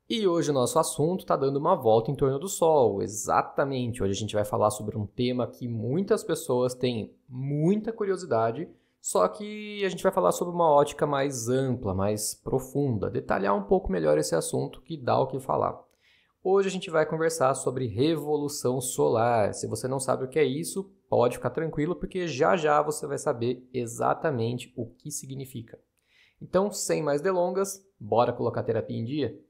E hoje o nosso assunto está dando uma volta em torno do Sol, exatamente. Hoje a gente vai falar sobre um tema que muitas pessoas têm muita curiosidade, só que a gente vai falar sobre uma ótica mais ampla, mais profunda, detalhar um pouco melhor esse assunto que dá o que falar. Hoje a gente vai conversar sobre revolução solar. Se você não sabe o que é isso, pode ficar tranquilo, porque já já você vai saber exatamente o que significa. Então, sem mais delongas, bora colocar a terapia em dia?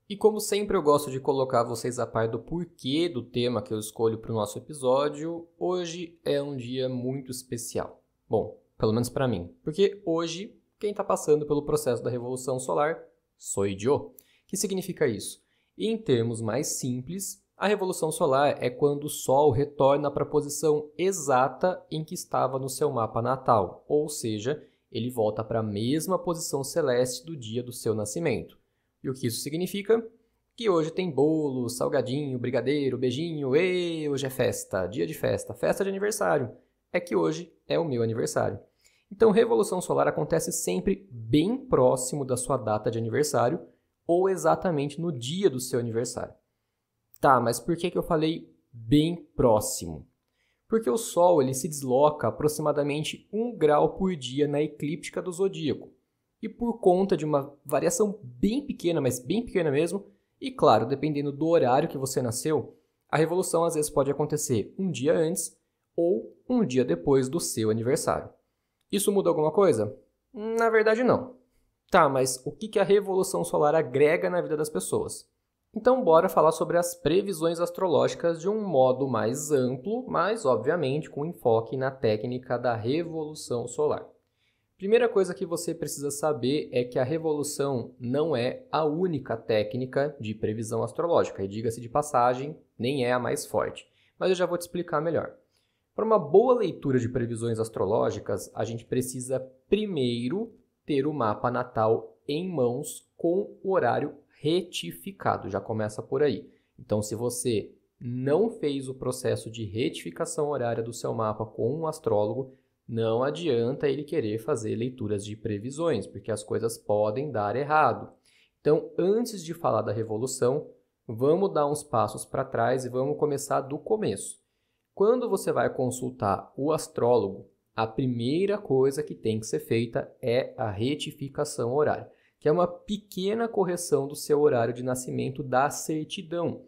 E como sempre eu gosto de colocar vocês a par do porquê do tema que eu escolho para o nosso episódio, hoje é um dia muito especial. Bom, pelo menos para mim, porque hoje quem está passando pelo processo da Revolução Solar sou eu. O que significa isso? Em termos mais simples, a Revolução Solar é quando o Sol retorna para a posição exata em que estava no seu mapa natal, ou seja, ele volta para a mesma posição celeste do dia do seu nascimento. E o que isso significa? Que hoje tem bolo, salgadinho, brigadeiro, beijinho, e hoje é festa, dia de festa, festa de aniversário. É que hoje é o meu aniversário. Então, Revolução Solar acontece sempre bem próximo da sua data de aniversário ou exatamente no dia do seu aniversário. Tá, mas por que eu falei bem próximo? Porque o Sol ele se desloca aproximadamente 1 grau por dia na eclíptica do zodíaco. E por conta de uma variação bem pequena, mas bem pequena mesmo, e claro, dependendo do horário que você nasceu, a revolução às vezes pode acontecer um dia antes ou um dia depois do seu aniversário. Isso muda alguma coisa? Na verdade, não. Tá, mas o que a revolução solar agrega na vida das pessoas? Então, bora falar sobre as previsões astrológicas de um modo mais amplo, mas obviamente com enfoque na técnica da revolução solar. Primeira coisa que você precisa saber é que a revolução não é a única técnica de previsão astrológica, e diga-se de passagem, nem é a mais forte. Mas eu já vou te explicar melhor. Para uma boa leitura de previsões astrológicas, a gente precisa primeiro ter o mapa natal em mãos com o horário retificado, já começa por aí. Então, se você não fez o processo de retificação horária do seu mapa com um astrólogo, não adianta ele querer fazer leituras de previsões, porque as coisas podem dar errado. Então, antes de falar da revolução, vamos dar uns passos para trás e vamos começar do começo. Quando você vai consultar o astrólogo, a primeira coisa que tem que ser feita é a retificação horária, que é uma pequena correção do seu horário de nascimento da certidão.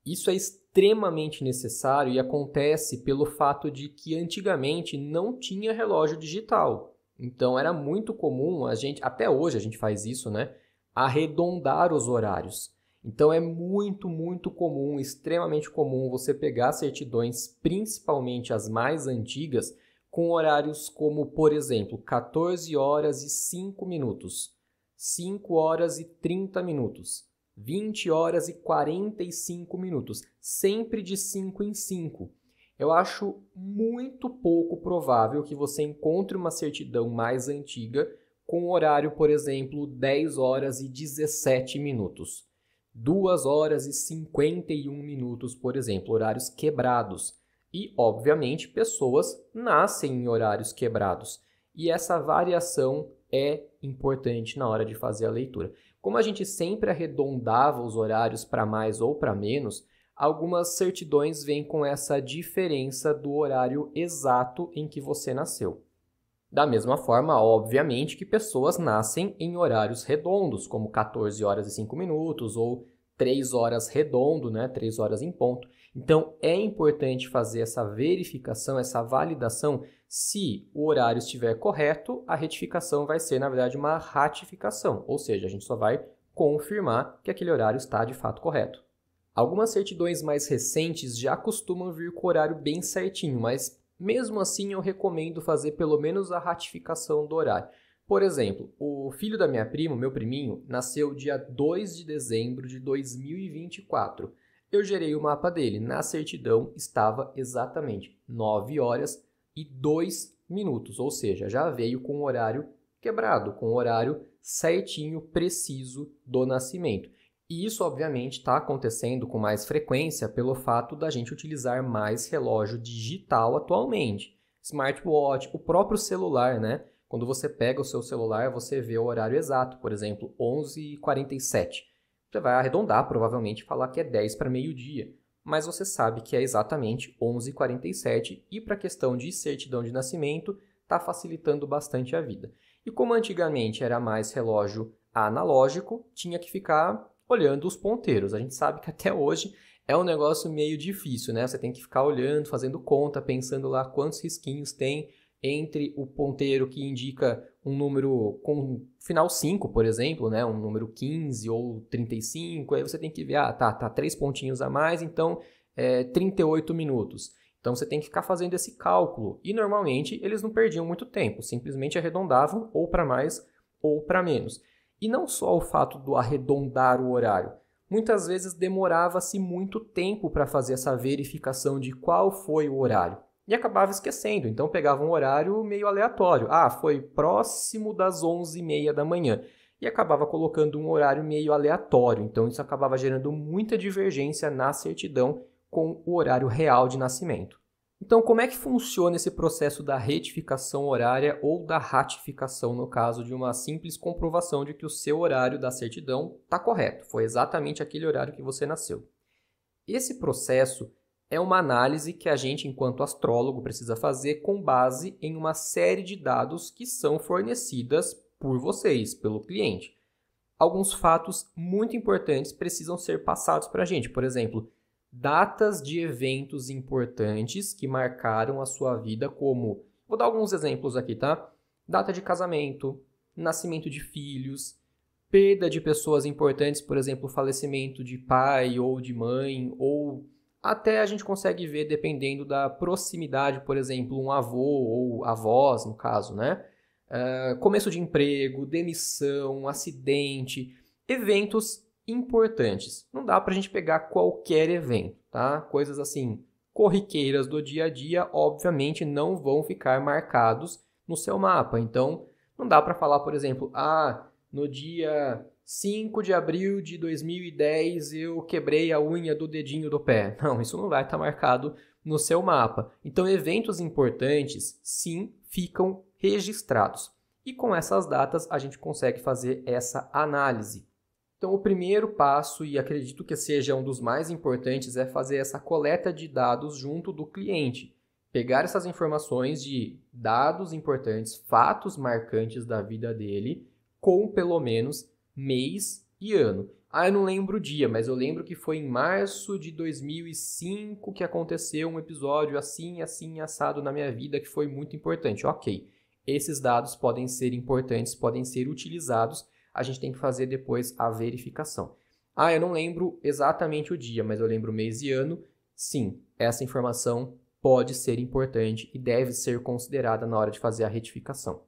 Isso é extremamente necessário e acontece pelo fato de que antigamente não tinha relógio digital. Então era muito comum até hoje a gente faz isso, né? Arredondar os horários. Então é muito comum, extremamente comum você pegar certidões, principalmente as mais antigas, com horários como, por exemplo, 14 horas e 5 minutos, 5 horas e 30 minutos. 20 horas e 45 minutos, sempre de 5 em 5. Eu acho muito pouco provável que você encontre uma certidão mais antiga com horário, por exemplo, 10 horas e 17 minutos. 2 horas e 51 minutos, por exemplo, horários quebrados. E, obviamente, pessoas nascem em horários quebrados. E essa variação é importante na hora de fazer a leitura. Como a gente sempre arredondava os horários para mais ou para menos, algumas certidões vêm com essa diferença do horário exato em que você nasceu. Da mesma forma, obviamente, que pessoas nascem em horários redondos, como 14 horas e 5 minutos ou 3 horas redondo, né? 3 horas em ponto. Então, é importante fazer essa verificação, essa validação. Se o horário estiver correto, a retificação vai ser, na verdade, uma ratificação, ou seja, a gente só vai confirmar que aquele horário está de fato correto. Algumas certidões mais recentes já costumam vir com o horário bem certinho, mas mesmo assim eu recomendo fazer pelo menos a ratificação do horário. Por exemplo, o filho da minha prima, meu priminho, nasceu dia 2 de dezembro de 2024. Eu gerei o mapa dele. Na certidão estava exatamente 9 horas e 2 minutos, ou seja, já veio com o horário quebrado, com o horário certinho, preciso do nascimento. E isso, obviamente, está acontecendo com mais frequência pelo fato da gente utilizar mais relógio digital atualmente. Smartwatch, o próprio celular, né? Quando você pega o seu celular, você vê o horário exato, por exemplo, 11h47. Você vai arredondar, provavelmente, falar que é 10 para meio-dia, mas você sabe que é exatamente 11h47 e para a questão de certidão de nascimento, está facilitando bastante a vida. E como antigamente era mais relógio analógico, tinha que ficar olhando os ponteiros. A gente sabe que até hoje é um negócio meio difícil, né? Você tem que ficar olhando, fazendo conta, pensando lá quantos risquinhos tem entre o ponteiro que indica um número com final 5, por exemplo, né? Um número 15 ou 35, aí você tem que ver, tá 3 pontinhos a mais, então 38 minutos. Então você tem que ficar fazendo esse cálculo. E normalmente eles não perdiam muito tempo, simplesmente arredondavam ou para mais ou para menos. E não só o fato do arredondar o horário. Muitas vezes demorava-se muito tempo para fazer essa verificação de qual foi o horário. E acabava esquecendo, então pegava um horário meio aleatório. Foi próximo das 11h30 da manhã. E acabava colocando um horário meio aleatório. Então isso acabava gerando muita divergência na certidão com o horário real de nascimento. Então, como é que funciona esse processo da retificação horária ou da ratificação, no caso de uma simples comprovação de que o seu horário da certidão está correto, foi exatamente aquele horário que você nasceu? Esse processo é uma análise que a gente, enquanto astrólogo, precisa fazer com base em uma série de dados que são fornecidas por vocês, pelo cliente. Alguns fatos muito importantes precisam ser passados para a gente, por exemplo, datas de eventos importantes que marcaram a sua vida, como... Vou dar alguns exemplos aqui, tá? Data de casamento, nascimento de filhos, perda de pessoas importantes, por exemplo, falecimento de pai ou de mãe, ou até a gente consegue ver, dependendo da proximidade, por exemplo, um avô ou avós, no caso, né? Começo de emprego, demissão, acidente, eventos importantes. Não dá para a gente pegar qualquer evento, tá? Coisas assim, corriqueiras do dia a dia, obviamente não vão ficar marcados no seu mapa. Então, não dá para falar, por exemplo, no dia 5 de abril de 2010 eu quebrei a unha do dedinho do pé. Não, isso não vai estar marcado no seu mapa. Então, eventos importantes, sim, ficam registrados. E com essas datas, a gente consegue fazer essa análise. Então, o primeiro passo, e acredito que seja um dos mais importantes, é fazer essa coleta de dados junto do cliente. Pegar essas informações de dados importantes, fatos marcantes da vida dele, com pelo menos mês e ano. Eu não lembro o dia, mas eu lembro que foi em março de 2005 que aconteceu um episódio assim, assim, assado na minha vida que foi muito importante. Ok, esses dados podem ser importantes, podem ser utilizados. A gente tem que fazer depois a verificação. Eu não lembro exatamente o dia, mas eu lembro o mês e ano. Sim, essa informação pode ser importante e deve ser considerada na hora de fazer a retificação.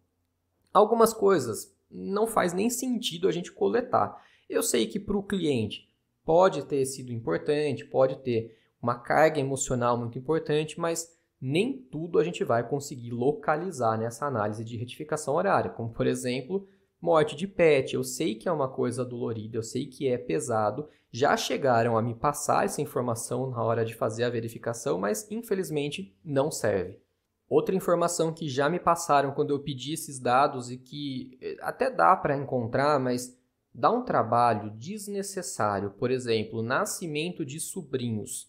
Algumas coisas não faz nem sentido a gente coletar. Eu sei que para o cliente pode ter sido importante, pode ter uma carga emocional muito importante, mas nem tudo a gente vai conseguir localizar nessa análise de retificação horária, como por exemplo, morte de pet. Eu sei que é uma coisa dolorida, eu sei que é pesado. Já chegaram a me passar essa informação na hora de fazer a verificação, mas infelizmente não serve. Outra informação que já me passaram quando eu pedi esses dados e que até dá para encontrar, mas dá um trabalho desnecessário. Por exemplo, nascimento de sobrinhos.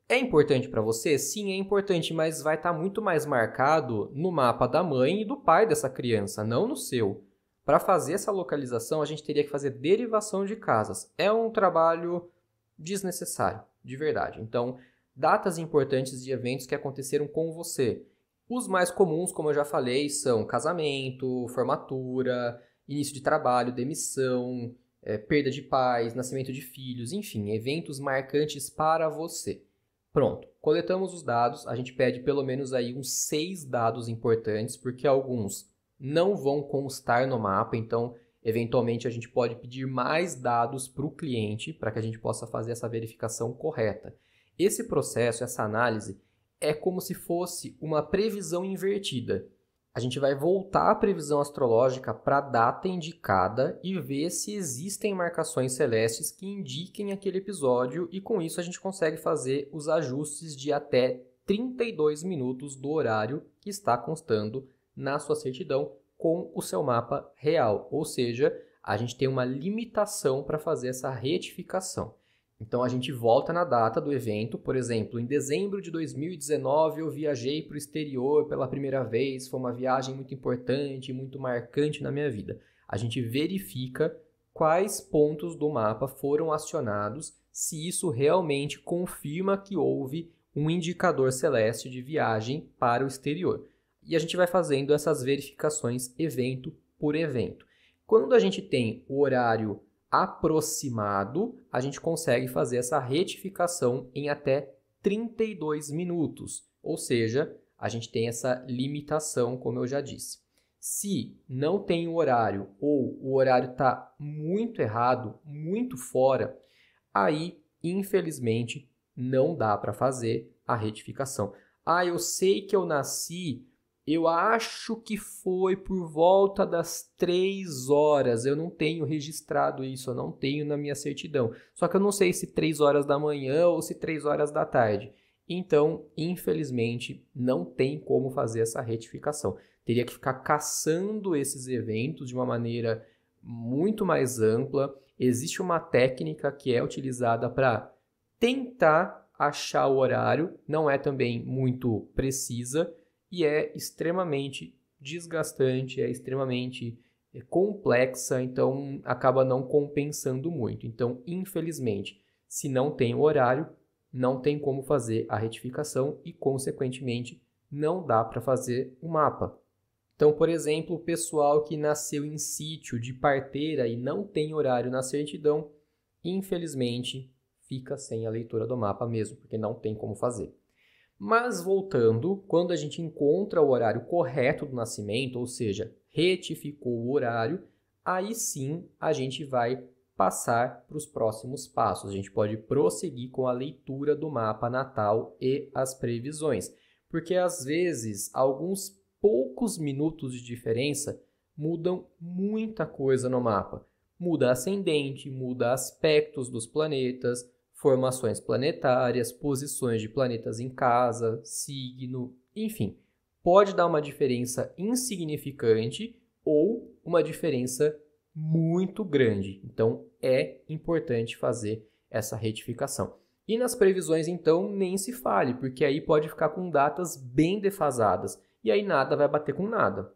É importante para você? Sim, é importante, mas vai estar muito mais marcado no mapa da mãe e do pai dessa criança, não no seu. Para fazer essa localização, a gente teria que fazer derivação de casas. É um trabalho desnecessário, de verdade. Então, datas importantes de eventos que aconteceram com você. Os mais comuns, como eu já falei, são casamento, formatura, início de trabalho, demissão, perda de pais, nascimento de filhos, enfim, eventos marcantes para você. Pronto, coletamos os dados, a gente pede pelo menos aí uns 6 dados importantes, porque alguns não vão constar no mapa, então eventualmente a gente pode pedir mais dados para o cliente para que a gente possa fazer essa verificação correta. Esse processo, essa análise, é como se fosse uma previsão invertida. a gente vai voltar a previsão astrológica para a data indicada e ver se existem marcações celestes que indiquem aquele episódio, e com isso a gente consegue fazer os ajustes de até 32 minutos do horário que está constando na sua certidão com o seu mapa real, ou seja, a gente tem uma limitação para fazer essa retificação. Então, a gente volta na data do evento, por exemplo, em dezembro de 2019 eu viajei para o exterior pela primeira vez, foi uma viagem muito importante, muito marcante na minha vida. A gente verifica quais pontos do mapa foram acionados, se isso realmente confirma que houve um indicador celeste de viagem para o exterior. E a gente vai fazendo essas verificações evento por evento. Quando a gente tem o horário aproximado, a gente consegue fazer essa retificação em até 32 minutos. Ou seja, a gente tem essa limitação, como eu já disse. Se não tem o horário ou o horário está muito errado, muito fora, aí, infelizmente, não dá para fazer a retificação. Eu sei que eu nasci, eu acho que foi por volta das 3 horas. Eu não tenho registrado isso, eu não tenho na minha certidão. Só que eu não sei se 3 horas da manhã ou se 3 horas da tarde. Então, infelizmente, não tem como fazer essa retificação. Teria que ficar caçando esses eventos de uma maneira muito mais ampla. Existe uma técnica que é utilizada para tentar achar o horário, não é também muito precisa, e é extremamente desgastante, é extremamente complexa, então acaba não compensando muito. Então, infelizmente, se não tem o horário, não tem como fazer a retificação e, consequentemente, não dá para fazer o mapa. Então, por exemplo, o pessoal que nasceu em sítio de parteira e não tem horário na certidão, infelizmente, fica sem a leitura do mapa mesmo, porque não tem como fazer. Mas voltando, quando a gente encontra o horário correto do nascimento, ou seja, retificou o horário, aí sim a gente vai passar para os próximos passos. A gente pode prosseguir com a leitura do mapa natal e as previsões, porque às vezes alguns poucos minutos de diferença mudam muita coisa no mapa. Muda ascendente, muda aspectos dos planetas, formações planetárias, posições de planetas em casa, signo, enfim. Pode dar uma diferença insignificante ou uma diferença muito grande. Então, é importante fazer essa retificação. E nas previsões, então, nem se fale, porque aí pode ficar com datas bem defasadas. E aí nada vai bater com nada.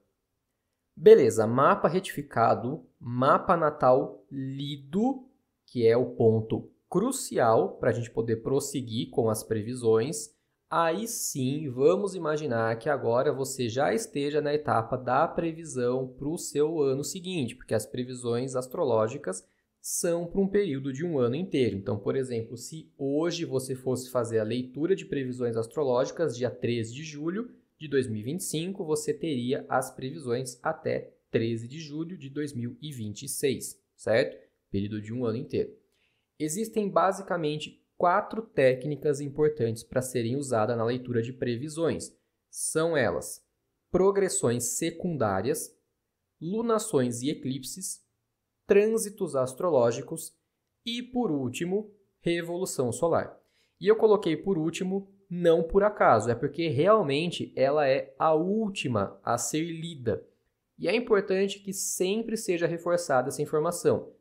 Beleza, mapa retificado, mapa natal lido, que é o ponto crucial para a gente poder prosseguir com as previsões. Aí sim, vamos imaginar que agora você já esteja na etapa da previsão para o seu ano seguinte, porque as previsões astrológicas são para um período de um ano inteiro. Então, por exemplo, se hoje você fosse fazer a leitura de previsões astrológicas, dia 13 de julho de 2025, você teria as previsões até 13 de julho de 2026, certo? Período de um ano inteiro. Existem basicamente 4 técnicas importantes para serem usadas na leitura de previsões. São elas: progressões secundárias, lunações e eclipses, trânsitos astrológicos e, por último, revolução solar. E eu coloquei por último não por acaso, é porque realmente ela é a última a ser lida. E é importante que sempre seja reforçada essa informação.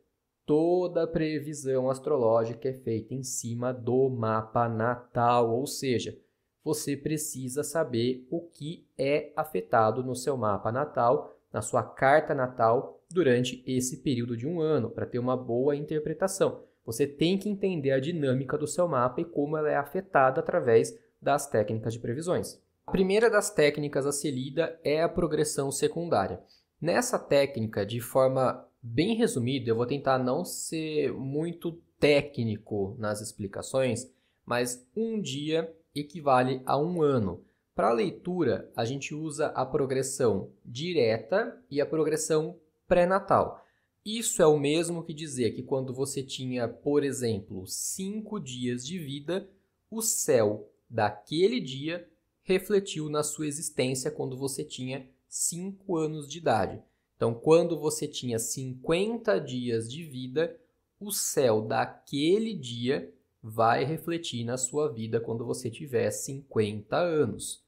Toda previsão astrológica é feita em cima do mapa natal, ou seja, você precisa saber o que é afetado no seu mapa natal, na sua carta natal, durante esse período de um ano, para ter uma boa interpretação. Você tem que entender a dinâmica do seu mapa e como ela é afetada através das técnicas de previsões. A primeira das técnicas a ser lida é a progressão secundária. Nessa técnica, de forma bem resumida, eu vou tentar não ser muito técnico nas explicações, mas um dia equivale a um ano. Para a leitura, a gente usa a progressão direta e a progressão pré-natal. Isso é o mesmo que dizer que quando você tinha, por exemplo, 5 dias de vida, o céu daquele dia refletiu na sua existência quando você tinha 5 anos de idade. Então, quando você tinha 50 dias de vida, o céu daquele dia vai refletir na sua vida quando você tiver 50 anos.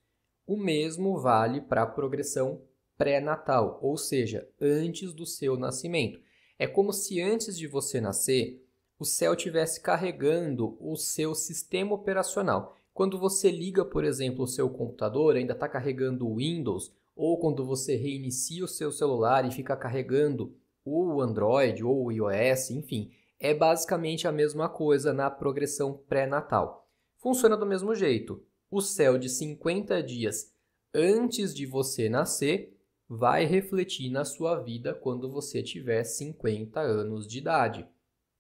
O mesmo vale para a progressão pré-natal, ou seja, antes do seu nascimento. É como se antes de você nascer, o céu estivesse carregando o seu sistema operacional. Quando você liga, por exemplo, o seu computador, ainda está carregando o Windows, ou quando você reinicia o seu celular e fica carregando o Android ou o iOS, enfim, é basicamente a mesma coisa na progressão pré-natal. Funciona do mesmo jeito. O céu de 50 dias antes de você nascer vai refletir na sua vida quando você tiver 50 anos de idade.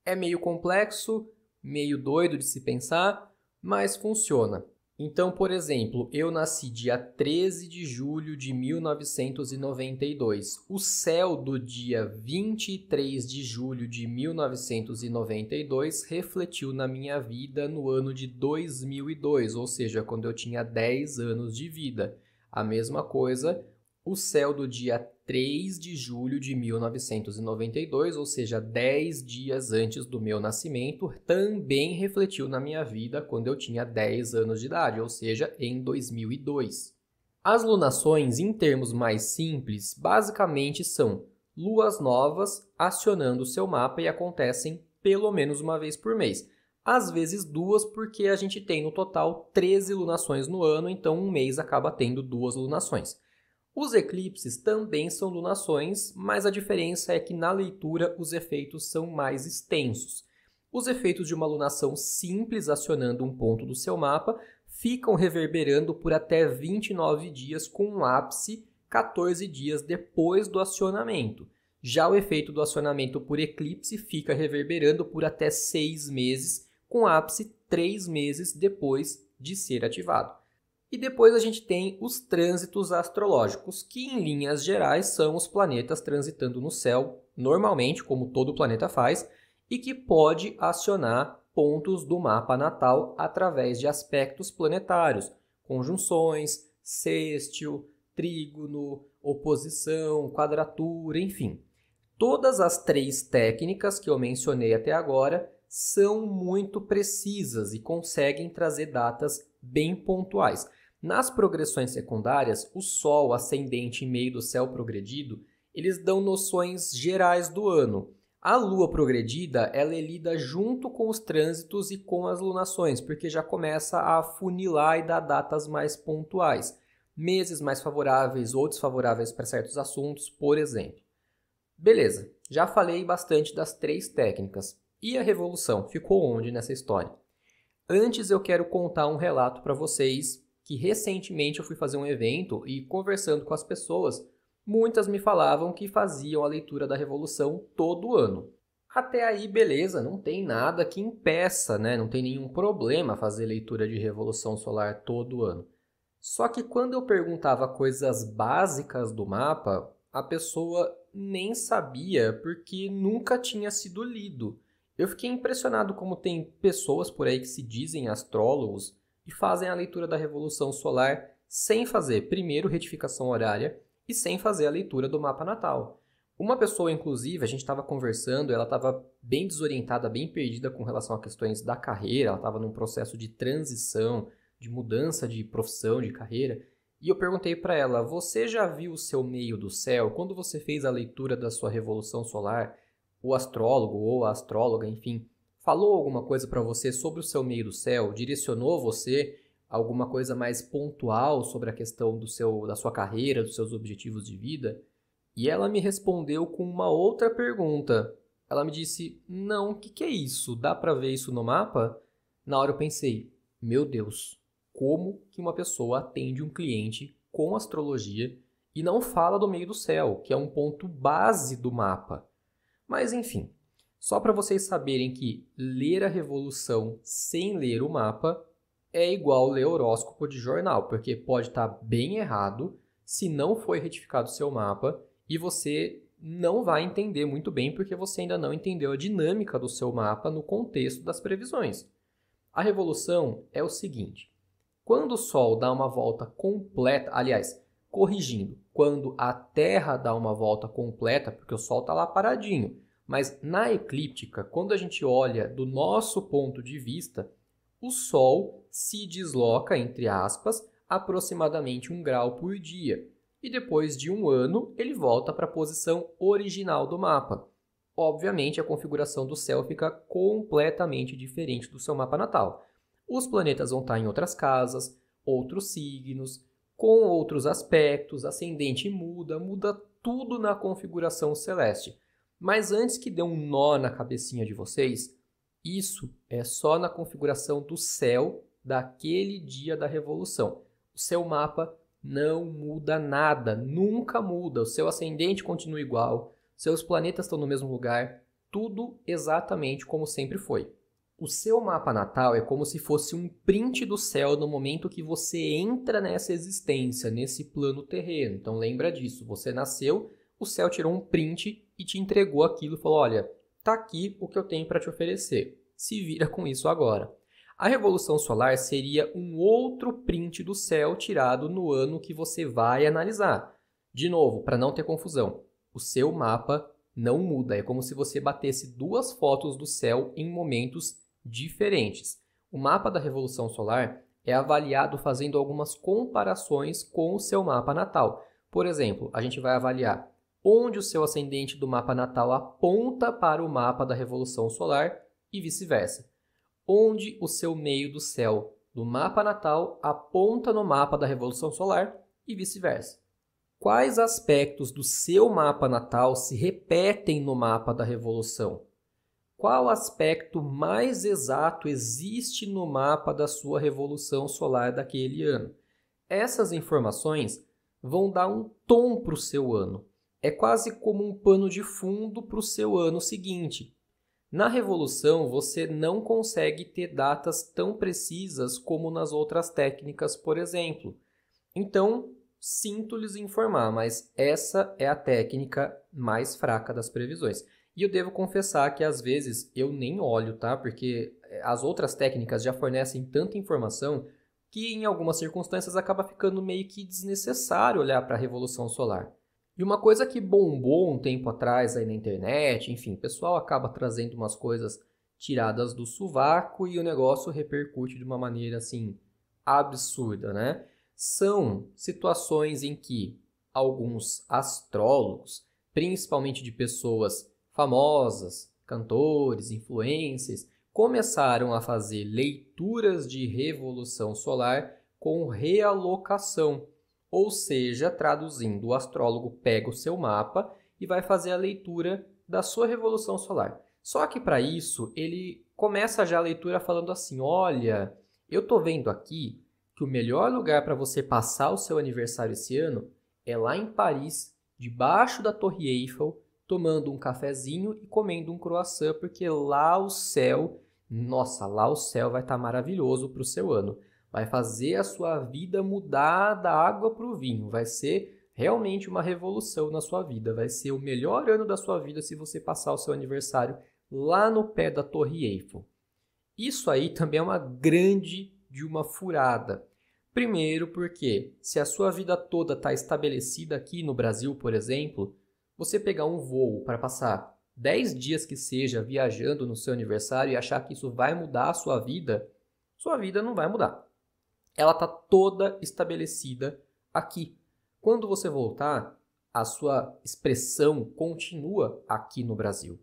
É meio complexo, meio doido de se pensar, mas funciona. Então, por exemplo, eu nasci dia 13 de julho de 1992. O céu do dia 23 de julho de 1992 refletiu na minha vida no ano de 2002, ou seja, quando eu tinha 10 anos de vida. A mesma coisa, o céu do dia 3 de julho de 1992, ou seja, 10 dias antes do meu nascimento, também refletiu na minha vida quando eu tinha 10 anos de idade, ou seja, em 2002. As lunações, em termos mais simples, basicamente são luas novas acionando o seu mapa e acontecem pelo menos uma vez por mês. Às vezes duas, porque a gente tem no total 13 lunações no ano, então um mês acaba tendo 2 lunações. Os eclipses também são lunações, mas a diferença é que na leitura os efeitos são mais extensos. Os efeitos de uma lunação simples acionando um ponto do seu mapa ficam reverberando por até 29 dias, com um ápice 14 dias depois do acionamento. Já o efeito do acionamento por eclipse fica reverberando por até 6 meses, com ápice 3 meses depois de ser ativado. E depois a gente tem os trânsitos astrológicos, que em linhas gerais são os planetas transitando no céu, normalmente, como todo planeta faz, e que pode acionar pontos do mapa natal através de aspectos planetários, conjunções, sextil, trígono, oposição, quadratura, enfim. Todas as 3 técnicas que eu mencionei até agora são muito precisas e conseguem trazer datas bem pontuais. Nas progressões secundárias, o Sol, ascendente e meio do céu progredido, eles dão noções gerais do ano. A Lua progredida, ela é lida junto com os trânsitos e com as lunações, porque já começa a funilar e dar datas mais pontuais. Meses mais favoráveis ou desfavoráveis para certos assuntos, por exemplo. Beleza, já falei bastante das 3 técnicas. E a revolução? Ficou onde nessa história? Antes eu quero contar um relato para vocês que recentemente eu fui fazer um evento e conversando com as pessoas, muitas me falavam que faziam a leitura da revolução todo ano. Até aí, beleza, não tem nada que impeça, né? Não tem nenhum problema fazer leitura de revolução solar todo ano. Só que quando eu perguntava coisas básicas do mapa, a pessoa nem sabia porque nunca tinha sido lido. Eu fiquei impressionado como tem pessoas por aí que se dizem astrólogos e fazem a leitura da revolução solar sem fazer, primeiro, retificação horária e sem fazer a leitura do mapa natal. Uma pessoa, inclusive, a gente estava conversando, ela estava bem desorientada, bem perdida com relação a questões da carreira, ela estava num processo de transição, de mudança de profissão, de carreira, e eu perguntei para ela, você já viu o seu meio do céu? Quando você fez a leitura da sua revolução solar, o astrólogo ou a astróloga, enfim, falou alguma coisa para você sobre o seu meio do céu? Direcionou você a alguma coisa mais pontual sobre a questão da sua carreira, dos seus objetivos de vida? E ela me respondeu com uma outra pergunta. Ela me disse, não, o que é isso? Dá para ver isso no mapa? Na hora eu pensei, meu Deus, como que uma pessoa atende um cliente com astrologia e não fala do meio do céu, que é um ponto base do mapa? Mas enfim, só para vocês saberem que ler a revolução sem ler o mapa é igual ler horóscopo de jornal, porque pode estar bem errado se não foi retificado o seu mapa e você não vai entender muito bem porque você ainda não entendeu a dinâmica do seu mapa no contexto das previsões. A revolução é o seguinte, quando o Sol dá uma volta completa, aliás, corrigindo, quando a Terra dá uma volta completa, porque o Sol está lá paradinho. Mas na eclíptica, quando a gente olha do nosso ponto de vista, o Sol se desloca, entre aspas, aproximadamente 1 grau por dia. E depois de 1 ano, ele volta para a posição original do mapa. Obviamente, a configuração do céu fica completamente diferente do seu mapa natal. Os planetas vão estar em outras casas, outros signos, com outros aspectos, ascendente muda tudo na configuração celeste. Mas antes que dê um nó na cabecinha de vocês, isso é só na configuração do céu daquele dia da Revolução. O seu mapa não muda nada, nunca muda. O seu ascendente continua igual, seus planetas estão no mesmo lugar, tudo exatamente como sempre foi. O seu mapa natal é como se fosse um print do céu no momento que você entra nessa existência, nesse plano terreno. Então lembra disso, você nasceu, o céu tirou um print e te entregou aquilo e falou, olha, tá aqui o que eu tenho para te oferecer. Se vira com isso agora. A Revolução Solar seria um outro print do céu tirado no ano que você vai analisar. De novo, para não ter confusão, o seu mapa não muda. É como se você batesse 2 fotos do céu em momentos diferentes. O mapa da Revolução Solar é avaliado fazendo algumas comparações com o seu mapa natal. Por exemplo, a gente vai avaliar onde o seu ascendente do mapa natal aponta para o mapa da Revolução Solar e vice-versa. Onde o seu meio do céu do mapa natal aponta no mapa da Revolução Solar e vice-versa. Quais aspectos do seu mapa natal se repetem no mapa da Revolução? Qual aspecto mais exato existe no mapa da sua Revolução Solar daquele ano? Essas informações vão dar um tom para o seu ano. É quase como um pano de fundo para o seu ano seguinte. Na Revolução, você não consegue ter datas tão precisas como nas outras técnicas, por exemplo. Então, sinto lhes informar, mas essa é a técnica mais fraca das previsões. E eu devo confessar que às vezes eu nem olho, tá? Porque as outras técnicas já fornecem tanta informação que em algumas circunstâncias acaba ficando meio que desnecessário olhar para a Revolução Solar. E uma coisa que bombou um tempo atrás aí na internet, enfim, o pessoal acaba trazendo umas coisas tiradas do sovaco e o negócio repercute de uma maneira assim absurda, né? São situações em que alguns astrólogos, principalmente de pessoas famosas, cantores, influencers, começaram a fazer leituras de revolução solar com realocação. Ou seja, traduzindo, o astrólogo pega o seu mapa e vai fazer a leitura da sua revolução solar. Só que para isso, ele começa já a leitura falando assim, olha, eu estou vendo aqui que o melhor lugar para você passar o seu aniversário esse ano é lá em Paris, debaixo da Torre Eiffel, tomando um cafezinho e comendo um croissant, porque lá o céu, nossa, lá o céu vai estar maravilhoso para o seu ano. Vai fazer a sua vida mudar da água para o vinho. Vai ser realmente uma revolução na sua vida. Vai ser o melhor ano da sua vida se você passar o seu aniversário lá no pé da Torre Eiffel. Isso aí também é uma grande de uma furada. Primeiro porque, se a sua vida toda está estabelecida aqui no Brasil, por exemplo, você pegar um voo para passar 10 dias que seja viajando no seu aniversário e achar que isso vai mudar a sua vida não vai mudar. Ela está toda estabelecida aqui. Quando você voltar, a sua expressão continua aqui no Brasil.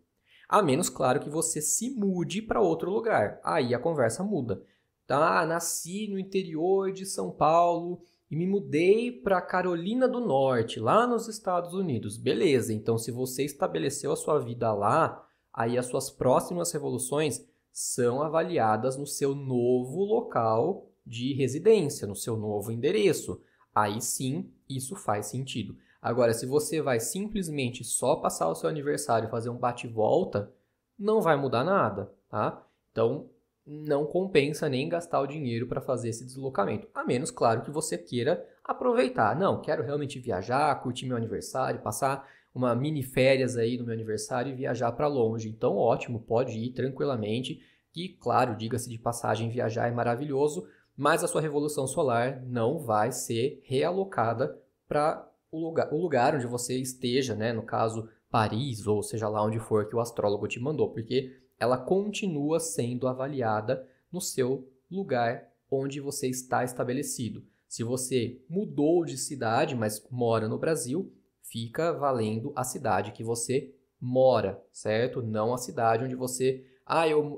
A menos, claro, que você se mude para outro lugar. Aí a conversa muda. Tá, nasci no interior de São Paulo e me mudei para Carolina do Norte, lá nos Estados Unidos. Beleza, então se você estabeleceu a sua vida lá, aí as suas próximas revoluções são avaliadas no seu novo local de residência, no seu novo endereço. Aí sim, isso faz sentido. Agora, se você vai simplesmente só passar o seu aniversário e fazer um bate-volta, não vai mudar nada, tá? Então, não compensa nem gastar o dinheiro para fazer esse deslocamento. A menos, claro, que você queira aproveitar. Não, quero realmente viajar, curtir meu aniversário, passar uma mini férias aí no meu aniversário e viajar para longe. Então, ótimo, pode ir tranquilamente. E, claro, diga-se de passagem, viajar é maravilhoso, mas a sua revolução solar não vai ser realocada para o lugar onde você esteja, né? No caso, Paris, ou seja lá onde for que o astrólogo te mandou, porque ela continua sendo avaliada no seu lugar onde você está estabelecido. Se você mudou de cidade, mas mora no Brasil, fica valendo a cidade que você mora, certo? Não a cidade onde você...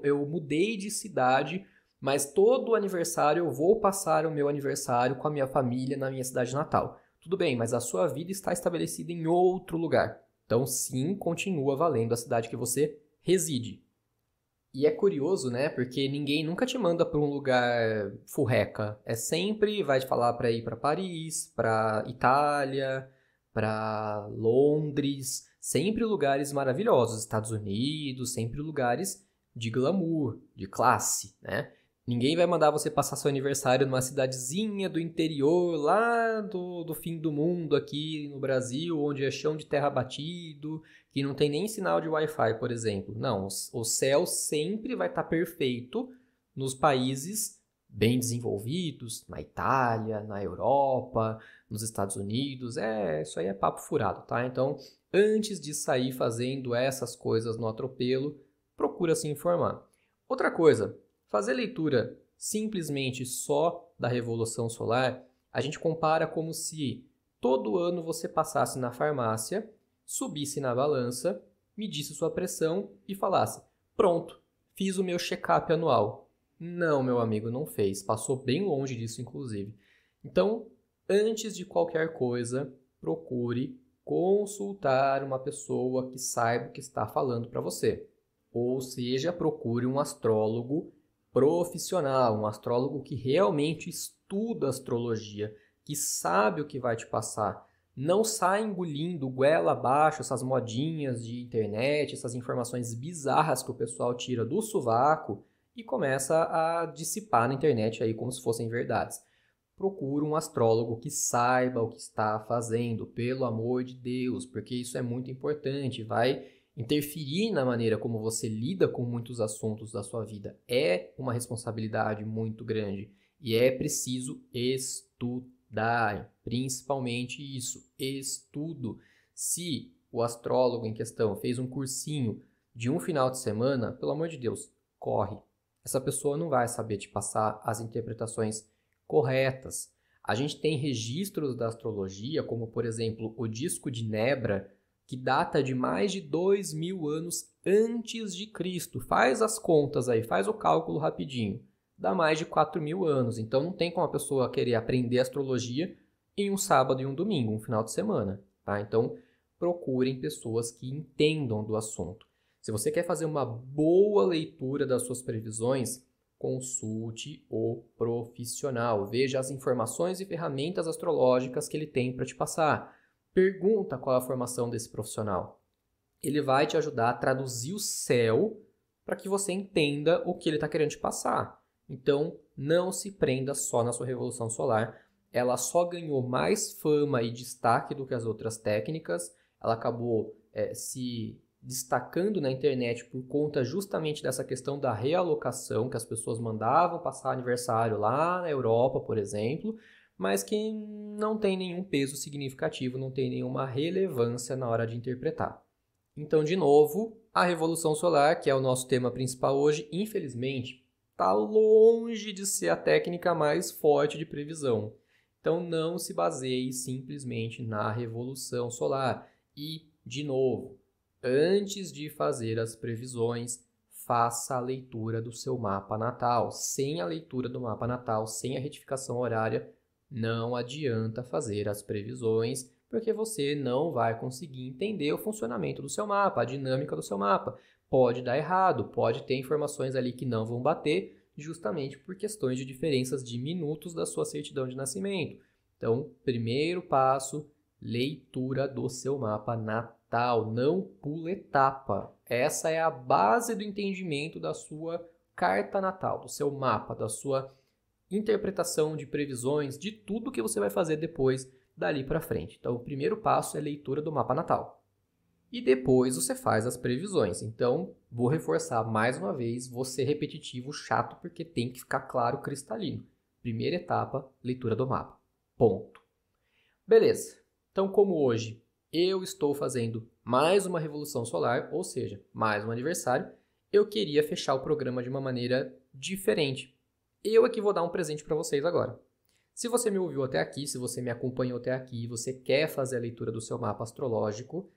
eu mudei de cidade, mas todo aniversário eu vou passar o meu aniversário com a minha família na minha cidade natal. Tudo bem, mas a sua vida está estabelecida em outro lugar. Então, sim, continua valendo a cidade que você reside. E é curioso, né? Porque ninguém nunca te manda para um lugar furreca. É sempre vai te falar para ir para Paris, para Itália, para Londres, sempre lugares maravilhosos, Estados Unidos, sempre lugares de glamour, de classe, né? Ninguém vai mandar você passar seu aniversário numa cidadezinha do interior, lá do fim do mundo aqui no Brasil, onde é chão de terra batido, que não tem nem sinal de Wi-Fi, por exemplo. Não, o céu sempre vai estar perfeito nos países bem desenvolvidos, na Itália, na Europa, nos Estados Unidos. Isso aí é papo furado, tá? Então, antes de sair fazendo essas coisas no atropelo, procura se informar. Outra coisa, fazer leitura simplesmente só da Revolução Solar, a gente compara como se todo ano você passasse na farmácia, subisse na balança, medisse sua pressão e falasse: pronto, fiz o meu check-up anual. Não, meu amigo, não fez. Passou bem longe disso, inclusive. Então, antes de qualquer coisa, procure consultar uma pessoa que saiba o que está falando para você. Ou seja, procure um astrólogo profissional, um astrólogo que realmente estuda astrologia, que sabe o que vai te passar. Não sai engolindo goela abaixo essas modinhas de internet, essas informações bizarras que o pessoal tira do sovaco e começa a dissipar na internet aí como se fossem verdades. Procura um astrólogo que saiba o que está fazendo, pelo amor de Deus, porque isso é muito importante, vai interferir na maneira como você lida com muitos assuntos da sua vida. É uma responsabilidade muito grande e é preciso estudar, principalmente isso, estudo. Se o astrólogo em questão fez um cursinho de um final de semana, pelo amor de Deus, corre. Essa pessoa não vai saber te passar as interpretações corretas. A gente tem registros da astrologia, como por exemplo o disco de Nebra, que data de mais de 2000 anos antes de Cristo. Faz as contas aí, faz o cálculo rapidinho. Dá mais de 4000 anos. Então não tem como a pessoa querer aprender astrologia em um sábado e um domingo, um final de semana. Tá? Então procurem pessoas que entendam do assunto. Se você quer fazer uma boa leitura das suas previsões, consulte o profissional. Veja as informações e ferramentas astrológicas que ele tem para te passar. Pergunta qual é a formação desse profissional. Ele vai te ajudar a traduzir o céu para que você entenda o que ele está querendo te passar. Então, não se prenda só na sua revolução solar. Ela só ganhou mais fama e destaque do que as outras técnicas. Ela acabou se destacando na internet por conta justamente dessa questão da realocação, que as pessoas mandavam passar aniversário lá na Europa, por exemplo, mas que não tem nenhum peso significativo, não tem nenhuma relevância na hora de interpretar. Então, de novo, a Revolução Solar, que é o nosso tema principal hoje, infelizmente, está longe de ser a técnica mais forte de previsão. Então, não se baseie simplesmente na Revolução Solar. E, de novo, antes de fazer as previsões, faça a leitura do seu mapa natal. Sem a leitura do mapa natal, sem a retificação horária, não adianta fazer as previsões, porque você não vai conseguir entender o funcionamento do seu mapa, a dinâmica do seu mapa. Pode dar errado, pode ter informações ali que não vão bater, justamente por questões de diferenças de minutos da sua certidão de nascimento. Então, primeiro passo, leitura do seu mapa natal. Não pula etapa. Essa é a base do entendimento da sua carta natal, do seu mapa, da sua interpretação de previsões, de tudo que você vai fazer depois dali para frente. Então, o primeiro passo é a leitura do mapa natal. E depois você faz as previsões. Então, vou reforçar mais uma vez, vou ser repetitivo, chato, porque tem que ficar claro, cristalino. Primeira etapa, leitura do mapa. Ponto. Beleza. Então, como hoje eu estou fazendo mais uma revolução solar, ou seja, mais um aniversário, eu queria fechar o programa de uma maneira diferente. Eu aqui vou dar um presente para vocês agora. Se você me ouviu até aqui, se você me acompanhou até aqui e você quer fazer a leitura do seu mapa astrológico,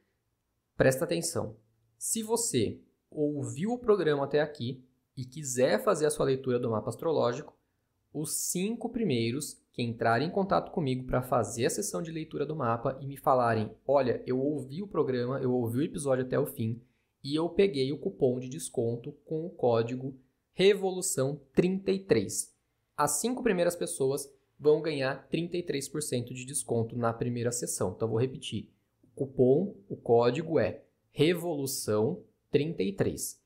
presta atenção. Se você ouviu o programa até aqui e quiser fazer a sua leitura do mapa astrológico, os 5 primeiros que entrarem em contato comigo para fazer a sessão de leitura do mapa e me falarem, olha, eu ouvi o programa, eu ouvi o episódio até o fim e eu peguei o cupom de desconto com o código REVOLUCção33. As 5 primeiras pessoas vão ganhar 33% de desconto na primeira sessão. Então, vou repetir. O código é REVOLUCção33.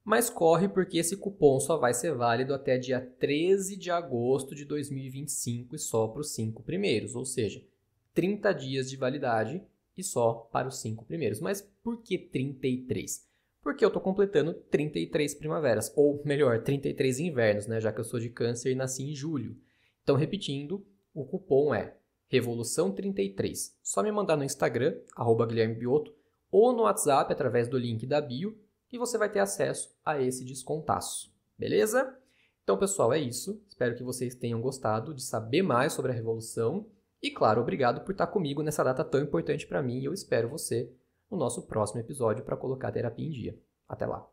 Mas corre porque esse cupom só vai ser válido até dia 13 de agosto de 2025 e só para os 5 primeiros, ou seja, 30 dias de validade e só para os 5 primeiros. Mas por que 33? Porque eu estou completando 33 primaveras, ou melhor, 33 invernos, né? Já que eu sou de Câncer e nasci em julho. Então, repetindo, o cupom é REVOLUCção33. Só me mandar no Instagram, @GuilhermeBioto, ou no WhatsApp através do link da bio, e você vai ter acesso a esse descontaço, beleza? Então, pessoal, é isso. Espero que vocês tenham gostado de saber mais sobre a Revolução. E, claro, obrigado por estar comigo nessa data tão importante para mim. E eu espero você no nosso próximo episódio para colocar a terapia em dia. Até lá!